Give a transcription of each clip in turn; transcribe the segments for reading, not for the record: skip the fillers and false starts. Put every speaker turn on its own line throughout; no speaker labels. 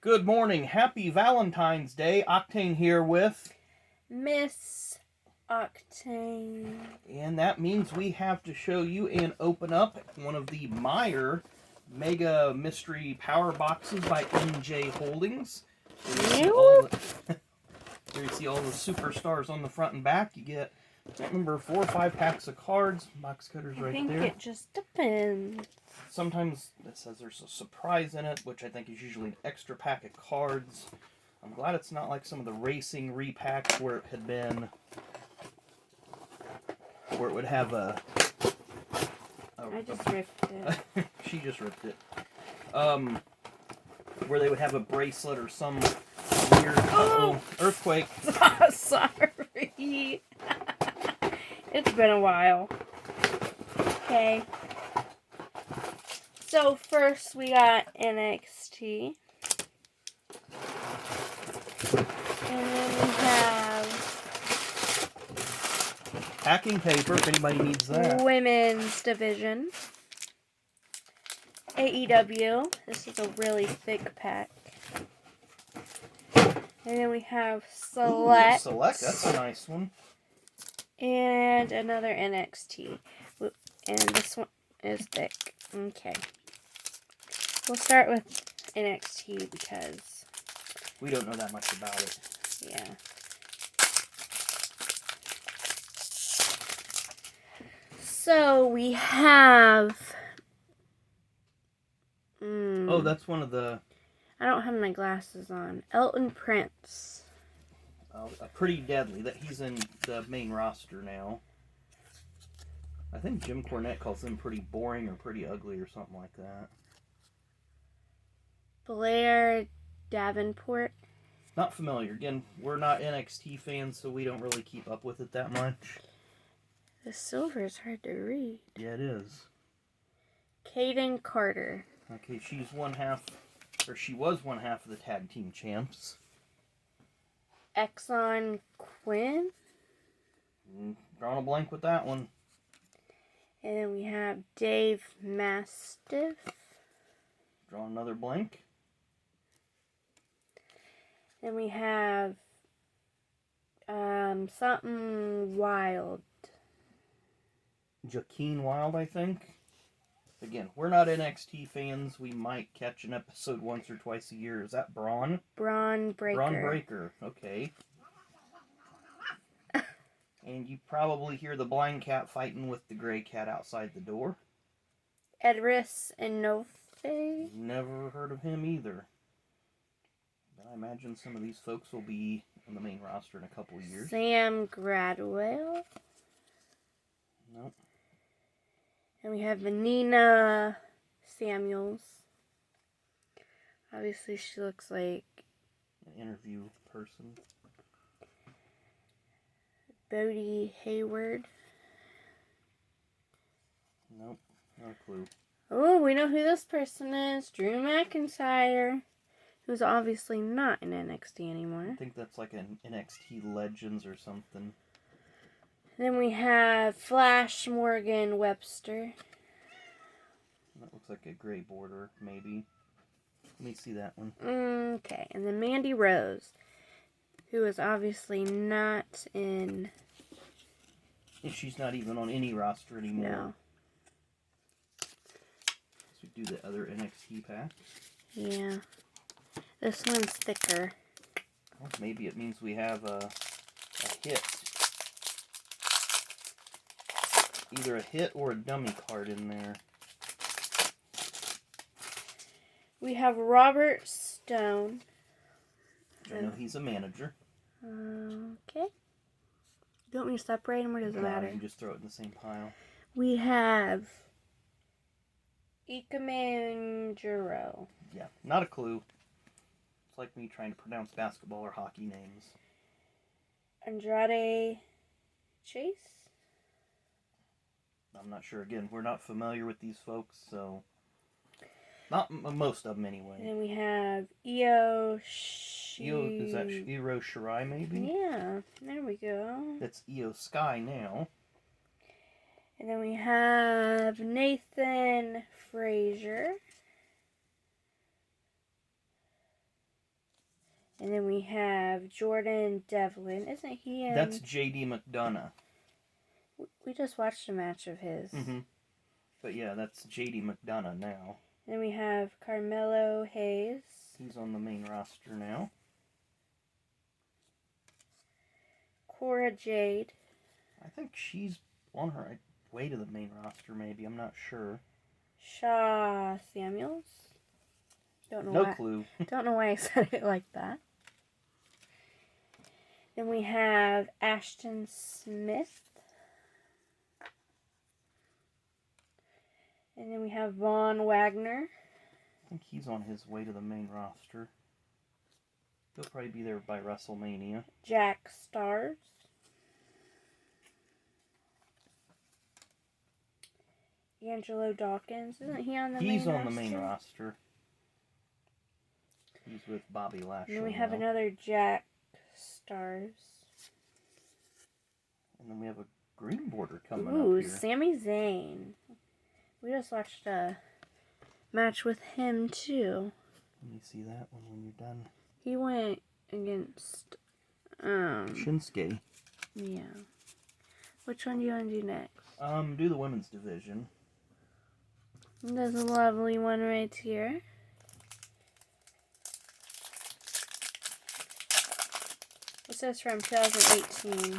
Good morning. Happy Valentine's Day. Octane here with...
Miss Octane.
And that means we have to show you and open up one of the Meyer Mega Mystery Power Boxes by NJ Holdings. Here you see all the superstars on the front and back. You get, I can't remember, 4 or 5 packs of cards. Box cutters right there.
I think it just depends.
Sometimes it says there's a surprise in it, which I think is usually an extra pack of cards. I'm glad it's not like some of the racing repacks where it had been, where it would have
I just ripped it.
She just ripped it. Where they would have a bracelet or some weird earthquake.
Sorry. It's been a while. Okay. So first we got NXT. And then we have
packing paper if anybody needs that.
Women's Division. AEW. This is a really thick pack. And then we have Select.
Ooh, Select, that's a nice one.
And another NXT. And this one is thick. Okay. We'll start with NXT because
we don't know that much about it.
Yeah. So we have...
Oh, that's one of the...
I don't have my glasses on. Elton Prince.
Pretty deadly. That he's in the main roster now. I think Jim Cornette calls him pretty boring or pretty ugly or something like that.
Blair Davenport.
Not familiar. Again, we're not NXT fans, so we don't really keep up with it that much.
The silver is hard to read.
Yeah, it is.
Kaden Carter.
Okay, she was one half of the tag team champs.
Exxon Quinn.
Drawing a blank with that one.
And then we have Dave Mastiff.
Drawing another blank.
Then we have something Wild.
Jaqueen Wild, I think. Again, we're not NXT fans. We might catch an episode once or twice a year. Is that Braun?
Braun Breaker.
Braun Breaker, okay. And you probably hear the blind cat fighting with the gray cat outside the door.
Edris Enofe.
Never heard of him either. But I imagine some of these folks will be on the main roster in a couple of years.
Sam Gradwell.
Nope.
And we have Vanina Samuels. Obviously, she looks like
an interview person.
Bodie Hayward.
Nope, not a clue.
Oh, we know who this person is. Drew McIntyre, who's obviously not in NXT anymore.
I think that's like an NXT Legends or something.
Then we have Flash Morgan Webster.
That looks like a gray border, maybe. Let me see that one.
Okay, and then Mandy Rose, who is obviously not in...
She's not even on any roster anymore.
No.
So we do the other NXT pack.
Yeah. This one's thicker.
Well, maybe it means we have a hit. Either a hit or a dummy card in there.
We have Robert Stone.
I know he's a manager.
Okay. Do you want me to separate them or does it matter?
You can just throw it in the same pile.
We have Ikemanjiro.
Yeah, not a clue. It's like me trying to pronounce basketball or hockey names.
Andrade Chase?
I'm not sure. Again, we're not familiar with these folks, so... Not most of them, anyway.
And we have Io
Is that Io Shirai, maybe?
Yeah, there we go.
It's Io Sky now.
And then we have Nathan Frazier. And then we have Jordan Devlin. Isn't he in...
That's J.D. McDonough.
We just watched a match of his.
Mm-hmm. But yeah, that's J.D. McDonough now.
Then we have Carmelo Hayes.
He's on the main roster now.
Cora Jade.
I think she's on her way to the main roster, maybe. I'm not sure.
Shaw Samuels. Don't know
no
why.
clue.
Don't know why I said it like that. Then we have Ashton Smith. And then we have Von Wagner.
I think he's on his way to the main roster. He'll probably be there by WrestleMania.
Jack Stars. Angelo Dawkins. Isn't he on the main roster?
He's on the main roster. He's with Bobby Lashley.
And then we have
now.
another Jack Stars.
And then we have a green border coming
Ooh,
up here.
Sami Zayn. We just watched a match with him, too.
Let me see that one when you're done.
He went against...
Shinsuke.
Yeah. Which one do you want to do next?
Do the women's division.
There's a lovely one right here. This is from 2018.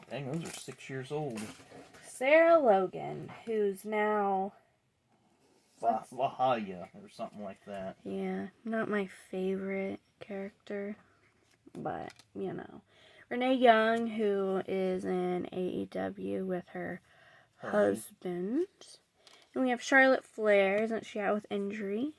Dang, those are 6 years old.
Sarah Logan, who's now...
Lahaya, or something like that.
Yeah, not my favorite character, but, you know. Renee Young, who is in AEW with her husband. And we have Charlotte Flair. Isn't she out with injury?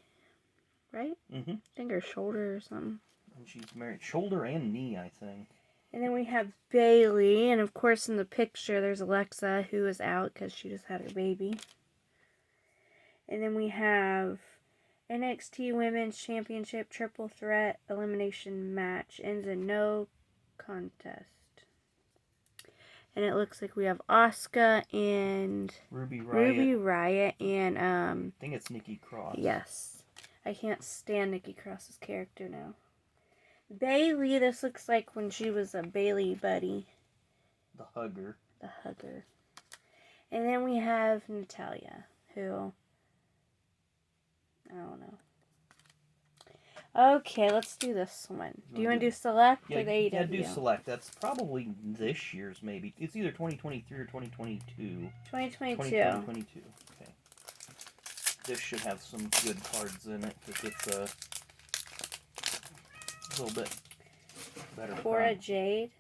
Right?
Mm-hmm.
I think her shoulder or something.
And she's married. Shoulder and knee, I think.
And then we have Bayley. And, of course, in the picture, there's Alexa, who is out because she just had her baby. And then we have NXT Women's Championship Triple Threat Elimination Match. Ends in no contest. And it looks like we have Asuka and
Ruby Riott.
And
I think it's Nikki Cross.
yes. I can't stand Nikki Cross's character now. Bayley, this looks like when she was a Bayley buddy.
The Hugger.
The Hugger. And then we have Natalya, who... I don't know. Okay, let's do this one. Do you want to do Select or the AEW?
Yeah, do Select. That's probably this year's, maybe. It's either 2023 or 2022.
2022.
2022. Okay. This should have some good cards in it, because it's a little bit better.
Cora Jade.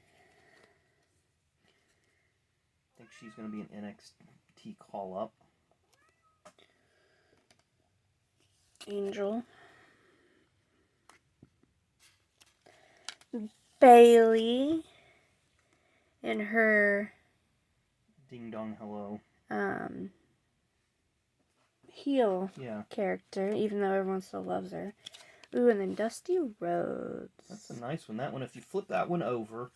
I think she's going to be an NXT call-up.
Angel. Bayley and her
Ding Dong Hello.
heel character, even though everyone still loves her. Ooh, and then Dusty Rhodes.
That's a nice one. That one, if you flip that one over,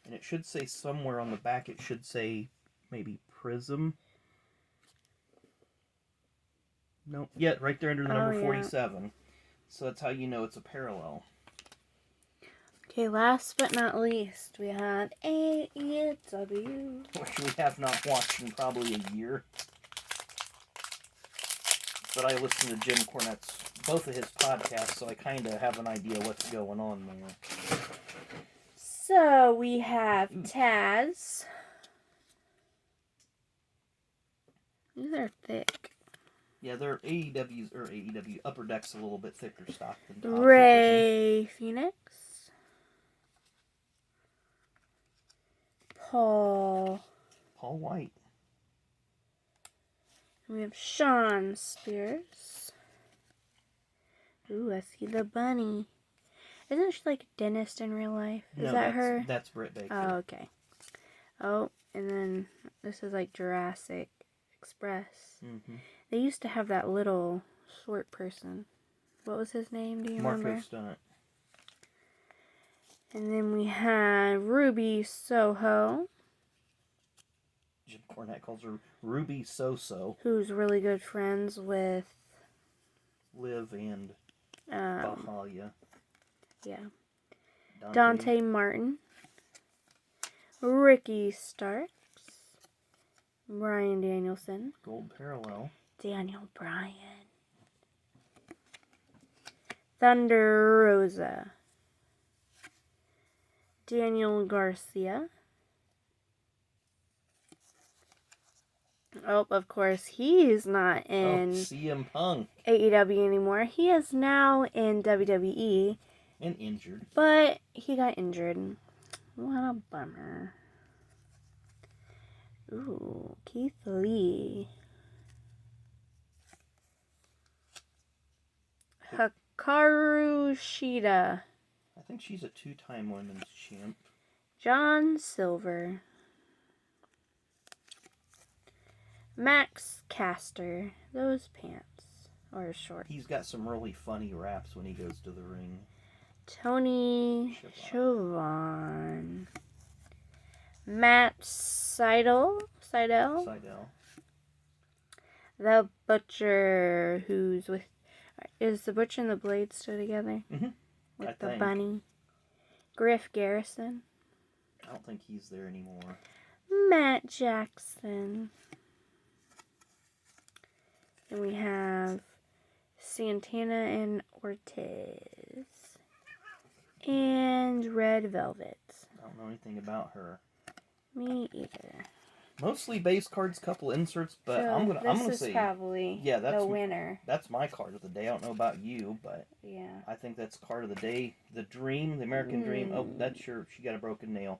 and it should say somewhere on the back, it should say maybe Prism. Nope. Yeah, right there under the number 47. So that's how you know it's a parallel.
Okay, last but not least, we have AEW.
Which we have not watched in probably a year. But I listen to Jim Cornette's, both of his podcasts, so I kind of have an idea what's going on there.
So, we have Taz. These are thick.
Yeah, they're AEW Upper Deck's a little bit thicker stock than Top.
Ray Phoenix. Paul
White.
We have Sean Spears. Ooh, I see the bunny. Isn't she like a dentist in real life? Is that her?
That's Britt Baker.
Oh, okay. Oh, and then this is like Jurassic Express.
Mm-hmm.
They used to have that little short person. What was his name? Do you remember?
Marco Stunt.
And then we had Ruby Soho.
Jim Cornette calls her Ruby So-So.
Who's really good friends with...
Liv and Bahalia.
Yeah. Dante Martin. Ricky Starks. Brian Danielson.
Gold parallel.
Daniel Bryan. Thunder Rosa. Daniel Garcia. Oh, of course, he's not in
CM Punk.
AEW anymore. He is now in WWE.
And injured.
But he got injured. What a bummer. Ooh, Keith Lee. Hikaru Shida.
I think she's a 2-time women's champ.
John Silver. Max Caster. Those pants are short.
He's got some really funny raps when he goes to the ring.
Tony Schiavone. Matt Seidel. The Butcher, who's with... Is the Butcher and the Blade still together?
Mm-hmm.
With the bunny. Griff Garrison.
I don't think he's there anymore.
Matt Jackson. And we have Santana and Ortiz. And Red Velvet.
I don't know anything about her.
Me either.
Mostly base cards, couple inserts, but
so
I'm gonna
say
probably
that's the winner.
That's my card of the day. I don't know about you, but
yeah,
I think that's card of the day. The Dream, the American Dream. Oh, that's your. She got a broken nail.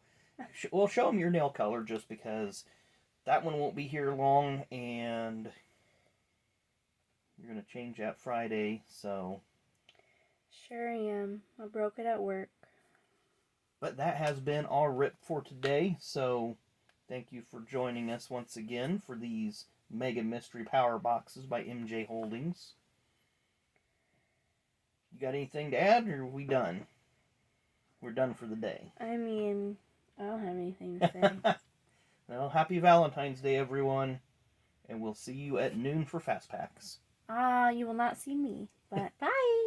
Well, show them your nail color, just because that one won't be here long, and you're gonna change that Friday. So
sure am. I broke it at work.
But that has been our rip for today. So thank you for joining us once again for these Mega Mystery Power Boxes by MJ Holdings. You got anything to add, or are we done? We're done for the day.
I mean, I don't have anything to say.
Well, happy Valentine's Day, everyone. And we'll see you at noon for Fast Packs.
You will not see me, but bye.